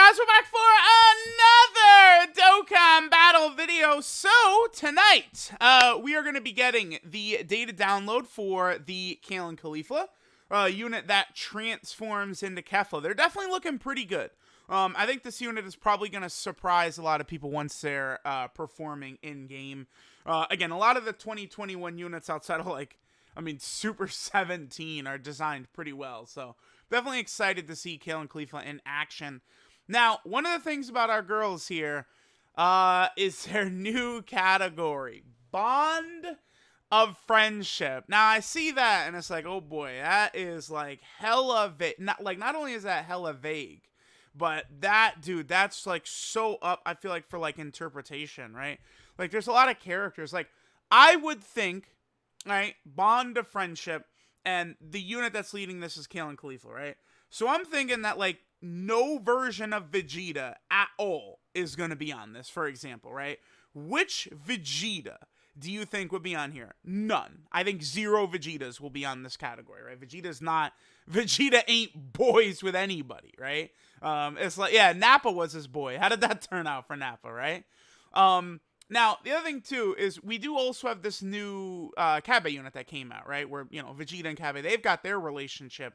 guys, we're back for another Dokkan battle video. So tonight, we are going to be getting the data download for the KALE and CAULIFLA unit that transforms into KEFLA. They're definitely looking pretty good. I think this unit is probably going to surprise a lot of people once they're performing in-game. Again, a lot of the 2021 units outside of Super 17 are designed pretty well. So definitely excited to see KALE and CAULIFLA in action. Now, one of the things about our girls here is their new category, Bond of Friendship. Now, I see that, and it's like, oh boy, that is like hella vague. Not only is that hella vague, but that, dude, that's like so up, I feel like, for like interpretation, right? Like, there's a lot of characters. Like, I would think, right, Bond of Friendship, and the unit that's leading this is KALE and CAULIFLA, right? So I'm thinking that, like, no version of Vegeta at all is going to be on this, for example, right? Which Vegeta do you think would be on here? None. I think 0 Vegetas will be on this category, right? Vegeta ain't boys with anybody, right? It's like, yeah, Nappa was his boy. How did that turn out for Nappa, right? Now, the other thing, too, is we do also have this new Kabe unit that came out, right? Where, you know, Vegeta and Kabe, they've got their relationship.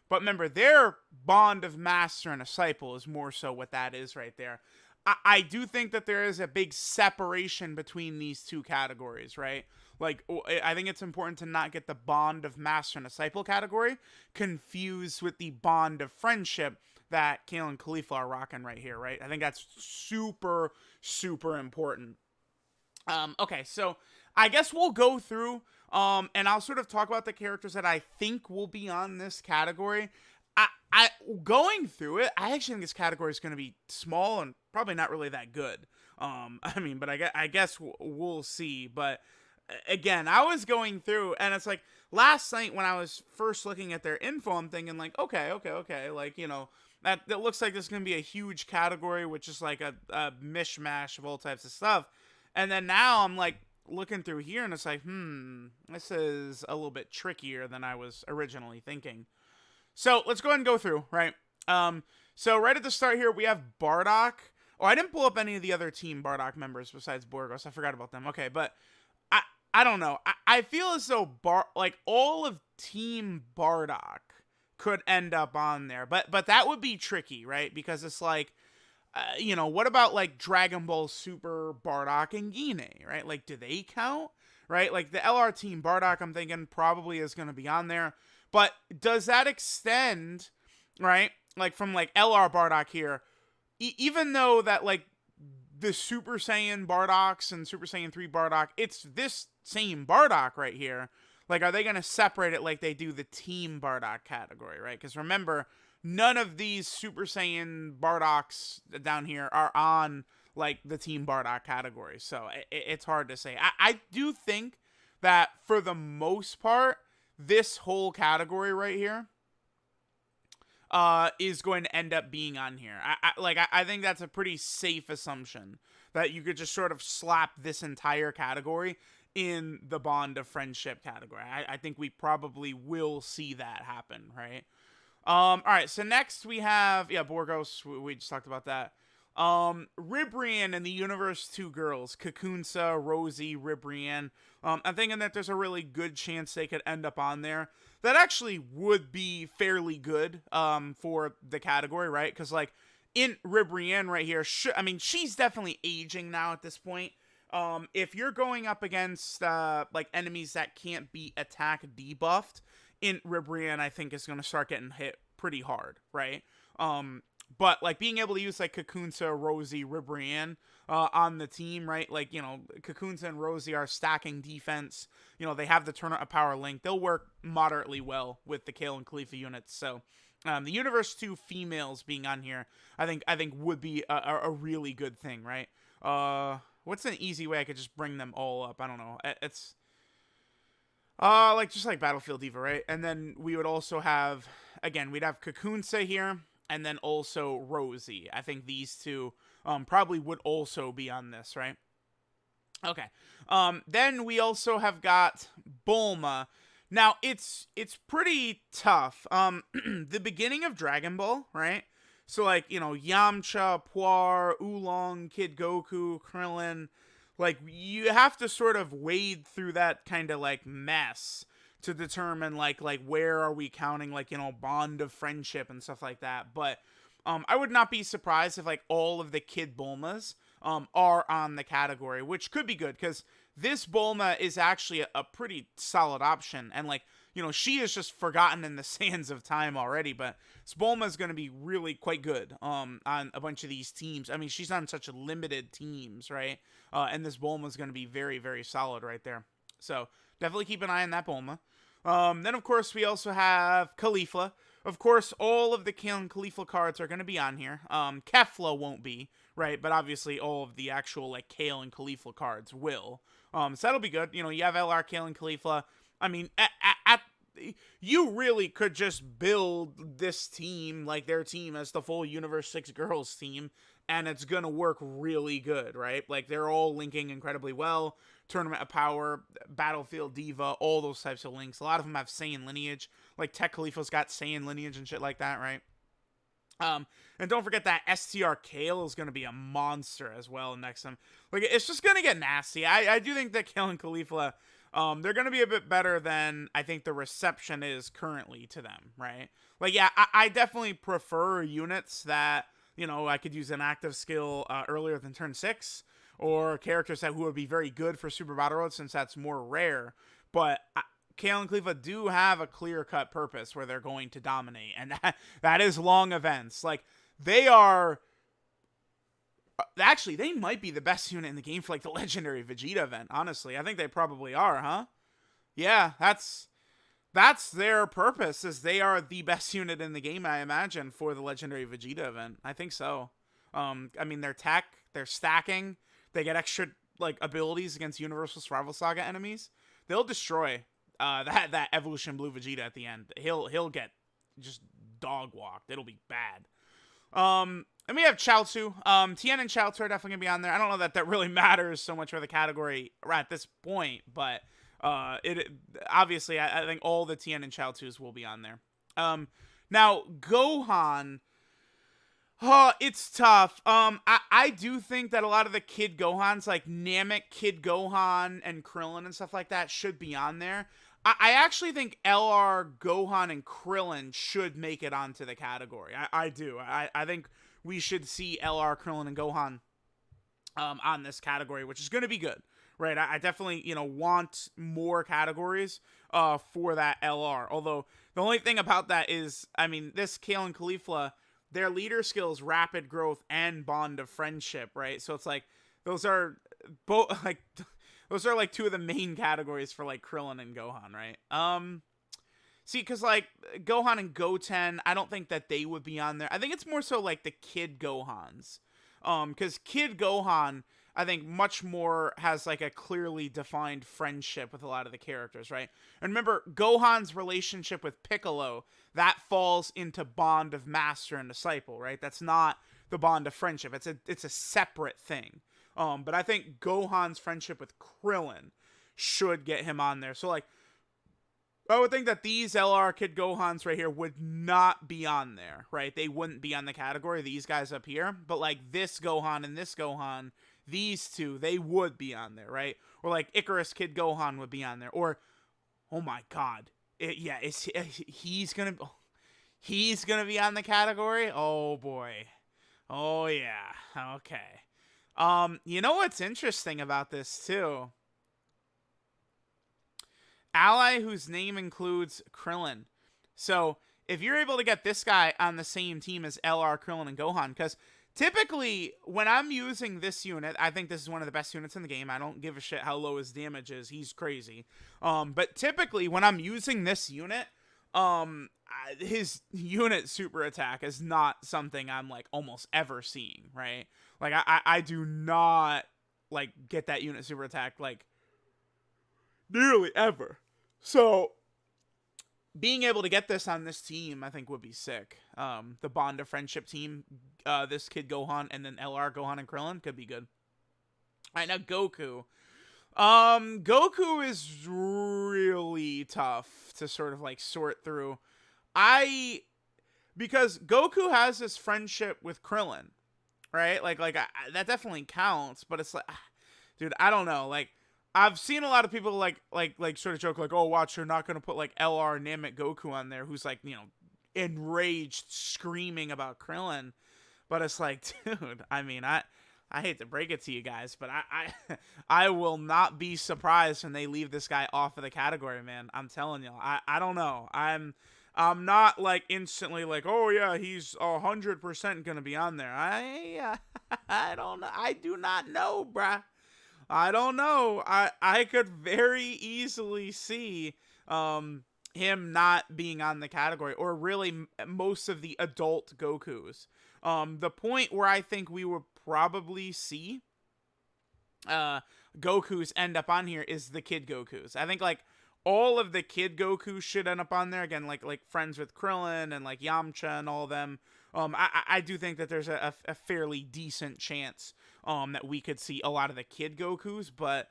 But remember, their bond of master and disciple is more so what that is right there. I do think that there is a big separation between these two categories, right? Like, I think it's important to not get the bond of master and disciple category confused with the bond of friendship that KALE and CAULIFLA are rocking right here, right? I think that's super, super important. Okay, so I guess we'll go through, and I'll sort of talk about the characters that I think will be on this category. Going through it, I actually think this category is going to be small and probably not really that good. But I guess we'll see. But again, I was going through, and it's like last night when I was first looking at their info, I'm thinking like, okay, like, you know, that looks like this is going to be a huge category, which is like a mishmash of all types of stuff. And then now I'm like looking through here, and it's like, this is a little bit trickier than I was originally thinking. So let's go ahead and go through, right? So right at the start here, we have Bardock. Oh, I didn't pull up any of the other Team Bardock members besides Borgos. I forgot about them. Okay, but I don't know. I feel as though all of Team Bardock could end up on there, but that would be tricky, right? Because it's like, you know, what about like Dragon Ball Super Bardock and Gine, right? Like, do they count, right? Like the LR Team Bardock, I'm thinking probably is going to be on there. But does that extend, right? Like from like LR Bardock here, even though that like the Super Saiyan Bardocks and Super Saiyan 3 Bardock, it's this same Bardock right here. Like, are they going to separate it like they do the Team Bardock category, right? Because remember, none of these Super Saiyan Bardocks down here are on like the Team Bardock category. So it's hard to say. I do think that for the most part, this whole category right here is going to end up being on here. I think that's a pretty safe assumption that you could just sort of slap this entire category in the bond of friendship category. I think we probably will see that happen, right? All right, so next we have, Borgos, we just talked about that. Ribrian and the Universe 2 girls, Kakunsa, Rosie, Ribrian. I'm thinking that there's a really good chance they could end up on there. That actually would be fairly good, for the category, right? Because, like, in Ribrian right here, she's definitely aging now at this point. If you're going up against, like, enemies that can't be attack debuffed, in Ribrian, I think is going to start getting hit pretty hard, right? But, like, being able to use, like, Kakunsa, Rosie, Ribrian on the team, right? Like, you know, Kakunsa and Rosie are stacking defense. You know, they have the Turn Up Power link. They'll work moderately well with the KALE and CAULIFLA units. So, the Universe 2 females being on here, I think would be a really good thing, right? What's an easy way I could just bring them all up? I don't know. It's... just like Battlefield Diva, right? And then we would also have, again, we'd have Kakunsa here, and then also Rosie. I think these two probably would also be on this, right? Okay. Then we also have got Bulma. Now, it's pretty tough. The beginning of Dragon Ball, right? So, like, you know, Yamcha, Puar, Oolong, Kid Goku, Krillin, like, you have to sort of wade through that kind of, like, mess to determine, like, where are we counting, like, you know, bond of friendship and stuff like that. But, I would not be surprised if, like, all of the Kid Bulmas, are on the category, which could be good, because this Bulma is actually a pretty solid option, and, like, you know, she is just forgotten in the sands of time already, but this Bulma is going to be really quite good on a bunch of these teams. I mean, she's on such limited teams, right? And this Bulma is going to be very, very solid right there. So definitely keep an eye on that Bulma. Then, of course, we also have Caulifla. Of course, all of the Kale and Caulifla cards are going to be on here. KEFLA won't be, right? But obviously, all of the actual, like, Kale and Caulifla cards will. So that'll be good. You know, you have LR, Kale, and Caulifla. I mean, you really could just build this team, like their team, as the full Universe 6 Girls team, and it's gonna work really good, right? Like, they're all linking incredibly well. Tournament of Power, Battlefield Diva, all those types of links. A lot of them have Saiyan lineage. Like, Tech Khalifa's got Saiyan lineage and shit like that, right? And don't forget that STR Kale is going to be a monster as well next time. Like, it's just going to get nasty. I do think that Kale and Caulifla, they're going to be a bit better than I think the reception is currently to them, right? Like, yeah, I definitely prefer units that, you know, I could use an active skill earlier than turn 6, or characters who would be very good for Super Battle Road, since that's more rare. But Kale and Caulifla do have a clear-cut purpose where they're going to dominate, and that is long events. Like, they are... Actually, they might be the best unit in the game for, like, the Legendary Vegeta event, honestly. I think they probably are, huh? Yeah, that's their purpose, is they are the best unit in the game, I imagine, for the Legendary Vegeta event. I think so. I mean, their tech, their stacking, they get extra, like, abilities against Universal Survival Saga enemies. They'll destroy that Evolution Blue Vegeta at the end. He'll get just dog walked. It'll be bad. And we have Chaozu. Tien and Chaozu are definitely gonna be on there. I don't know that really matters so much for the category right at this point, but it obviously I think all the Tien and Chaozus will be on there. Now Gohan. Oh, it's tough. I do think that a lot of the Kid Gohans, like Namek, Kid Gohan, and Krillin and stuff like that, should be on there. I actually think LR, Gohan, and Krillin should make it onto the category. I do. I think we should see LR, Krillin, and Gohan on this category, which is going to be good, right? I definitely, you know, want more categories for that LR. Although, the only thing about that is, I mean, this Kale and Caulifla, their leader skills, rapid growth, and bond of friendship, right? So it's like, those are both, like, those are, like, two of the main categories for, like, Krillin and Gohan, right? See, because, like, Gohan and Goten, I don't think that they would be on there. I think it's more so, like, the Kid Gohans. Because Kid Gohan, I think, much more has, like, a clearly defined friendship with a lot of the characters, right? And remember, Gohan's relationship with Piccolo, that falls into bond of master and disciple, right? That's not the bond of friendship. It's a separate thing. But I think Gohan's friendship with Krillin should get him on there. So, like, I would think that these LR Kid Gohans right here would not be on there, right? They wouldn't be on the category, these guys up here. But, like, this Gohan and this Gohan, these two, they would be on there, right? Or, like, Icarus Kid Gohan would be on there. Or, oh my god. He's gonna be on the category? Oh, boy. Oh, yeah. Okay. You know what's interesting about this, too? Ally whose name includes Krillin. So, if you're able to get this guy on the same team as LR, Krillin, and Gohan, because typically, when I'm using this unit, I think this is one of the best units in the game. I don't give a shit how low his damage is. He's crazy. But typically, when I'm using this unit, his unit super attack is not something I'm, like, almost ever seeing, right? Like, I do not, like, get that unit super attack, like, nearly ever. So, being able to get this on this team, I think, would be sick. The Bond of Friendship team, this Kid Gohan, and then LR, Gohan, and Krillin could be good. Alright, now Goku. Goku is really tough to sort of, like, sort through. because Goku has this friendship with Krillin, right? That definitely counts, but it's like, dude, I don't know. Like, I've seen a lot of people like sort of joke like, oh, watch, you're not gonna put like LR Namek Goku on there, who's like, enraged, screaming about Krillin. But it's like, dude, I mean, I hate to break it to you guys, but I will not be surprised when they leave this guy off of the category, man. I'm telling you, I don't know. I'm not like instantly like, oh yeah, he's 100% gonna be on there. I don't know. I do not know, bruh. I don't know. I could very easily see him not being on the category, or really most of the adult Gokus. The point where I think we would probably see Gokus end up on here is the kid Gokus. I think like all of the kid Gokus should end up on there again, like friends with Krillin and like Yamcha and all of them. I do think that there's a fairly decent chance that we could see a lot of the kid Gokus, but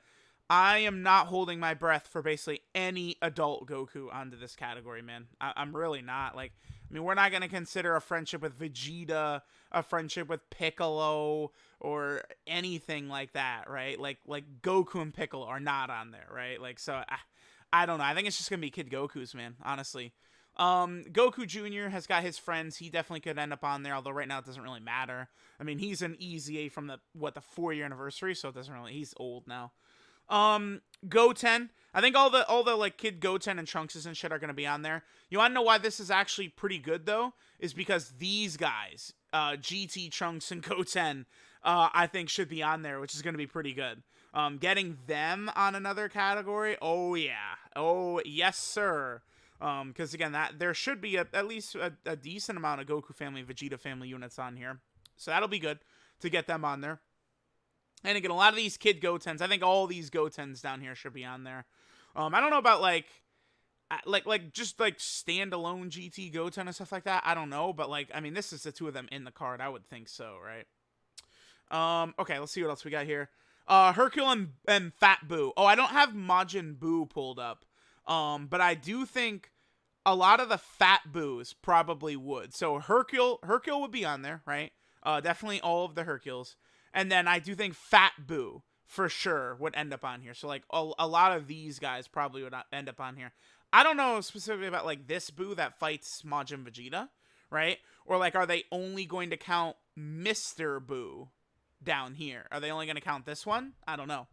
I am not holding my breath for basically any adult Goku onto this category, man. I'm really not. Like, I mean, we're not going to consider a friendship with Vegeta, a friendship with Piccolo, or anything like that, right? Like Goku and Piccolo are not on there, right? Like, so I don't know. I think it's just going to be Kid Goku's, man, honestly. Goku Jr. has got his friends. He definitely could end up on there, although right now it doesn't really matter. I mean, he's an easy A from the 4-year anniversary, so it doesn't really, he's old now. Goten. I think all the like kid Goten and Trunks and shit are gonna be on there. You wanna know why this is actually pretty good though? Is because these guys, GT, Trunks, and Goten, I think should be on there, which is gonna be pretty good. Getting them on another category, oh yeah, oh yes sir. Because again, that there should be at least a decent amount of Goku family, Vegeta family units on here, so that'll be good to get them on there. And again, a lot of these kid Gotens, I think all these Gotens down here should be on there. I don't know about like just like standalone GT Goten and stuff like that. I don't know, but like, I mean, this is the two of them in the card. I would think so, right? Okay, let's see what else we got here. Hercule and Fat Buu. Oh, I don't have Majin Buu pulled up. But I do think a lot of the Fat Boos probably would. So Hercule would be on there, right? Definitely all of the Hercules. And then I do think Fat Buu, for sure, would end up on here. So, like, a lot of these guys probably would end up on here. I don't know specifically about, like, this Buu that fights Majin Vegeta, right? Or, like, are they only going to count Mr. Buu down here? Are they only going to count this one? I don't know.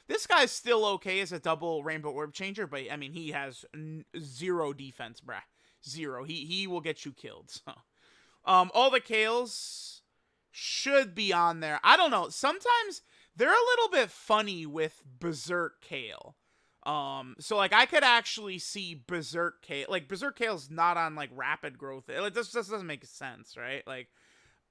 This guy's still okay as a double Rainbow Orb Changer, but, I mean, he has zero defense, bruh. Zero. He will get you killed, so. All the Kales should be on there. I don't know. Sometimes they're a little bit funny with Berserk Kale. So like I could actually see Berserk Kale. Like Berserk Kale's not on like rapid growth. It just doesn't make sense, right? Like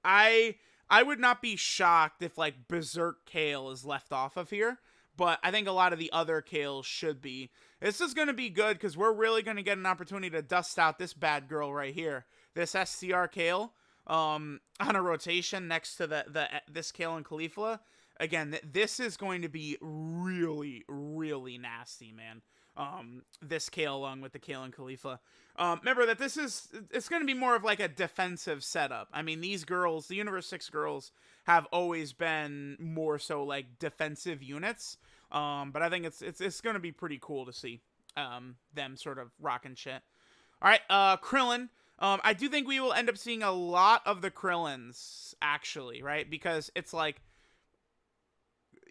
I would not be shocked if like Berserk Kale is left off of here, but I think a lot of the other Kales should be. This is going to be good because we're really going to get an opportunity to dust out this bad girl right here. This SCR Kale. On a rotation next to this Kale and Caulifla. Again, this is going to be really, really nasty, man. This Kale along with the Kale and Caulifla. Remember that it's going to be more of like a defensive setup. I mean, these girls, the Universe 6 girls, have always been more so like defensive units. But I think it's going to be pretty cool to see them sort of rocking shit. All right, Krillin. I do think we will end up seeing a lot of the Krillins, actually, right? Because it's like,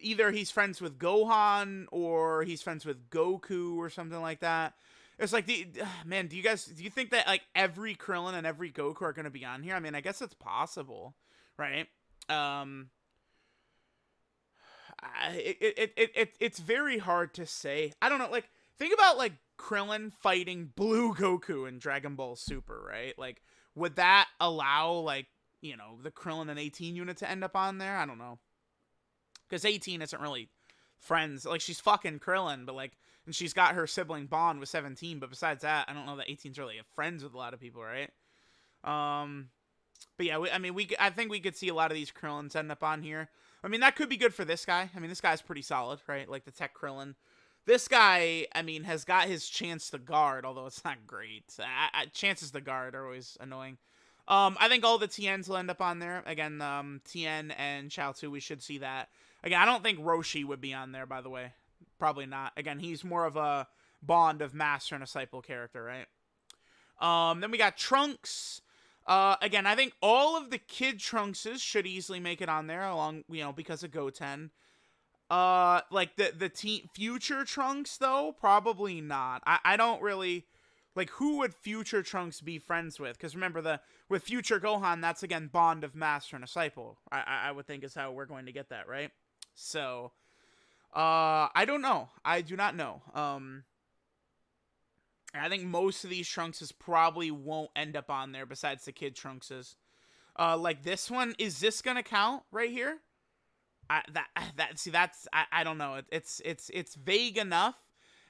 either he's friends with Gohan, or he's friends with Goku, or something like that. It's like, man, do you think that, like, every Krillin and every Goku are going to be on here? I mean, I guess it's possible, right? It's very hard to say. I don't know, like, think about, like, Krillin fighting Blue Goku in Dragon Ball Super, right? Like, would that allow, like, you know, the Krillin and 18 unit to end up on there? I don't know. Because 18 isn't really friends. Like, she's fucking Krillin, but, like, and she's got her sibling bond with 17, but besides that, I don't know that 18's really friends with a lot of people, right? But yeah, I think we could see a lot of these Krillins end up on here. I mean, that could be good for this guy. I mean, this guy's pretty solid, right? Like, the Tech Krillin. This guy, I mean, has got his chance to guard, although it's not great. Chances to guard are always annoying. I think all the TNs will end up on there. Again, TN and Chaozu, we should see that. Again, I don't think Roshi would be on there, by the way. Probably not. Again, he's more of a bond of master and disciple character, right? Then we got Trunks. Again, I think all of the kid Trunkses should easily make it on there, along, because of Goten. Like the future Trunks though, probably not. I don't really like who would future Trunks be friends with? Because remember with future Gohan, that's again bond of master and disciple. I would think is how we're going to get that, right? So, I don't know. I do not know. I think most of these Trunkses probably won't end up on there besides the kid Trunkses. Like this one, is this gonna count right here? I don't know. It's vague enough,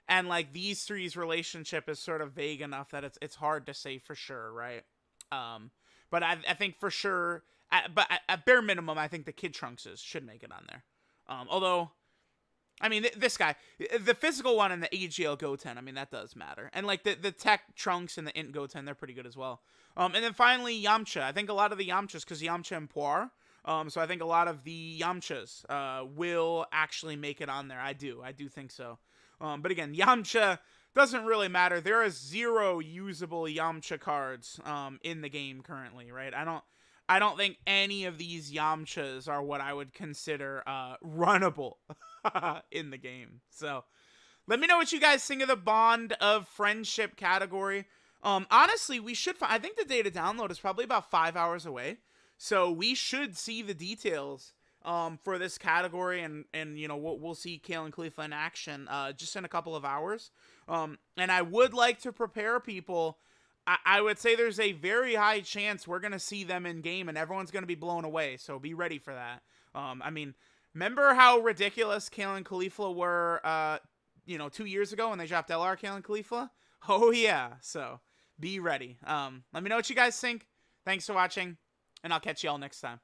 and like these three's relationship is sort of vague enough that it's hard to say for sure, right? But I think for sure, but at bare minimum, I think the kid Trunkses should make it on there. Although, I mean, this guy, the physical one and the AGL Goten, I mean, that does matter. And, like, the tech Trunks and the Int Goten, they're pretty good as well. And then finally, Yamcha. I think a lot of the Yamchas, because Yamcha and Puar, so I think a lot of the Yamchas will actually make it on there. I do think so. But again, Yamcha doesn't really matter. There are 0 usable Yamcha cards in the game currently, right? I don't think any of these Yamchas are what I would consider runnable in the game. So let me know what you guys think of the bond of friendship category. Honestly, we should I think the data download is probably about 5 hours away. So we should see the details for this category, and we'll see Kale and Caulifla in action just in a couple of hours. And I would like to prepare people. I would say there's a very high chance we're going to see them in game and everyone's going to be blown away. So be ready for that. I mean, remember how ridiculous Kale and Caulifla were, 2 years ago when they dropped LR Kale and Caulifla? Oh, yeah. So be ready. Let me know what you guys think. Thanks for watching, and I'll catch you all next time.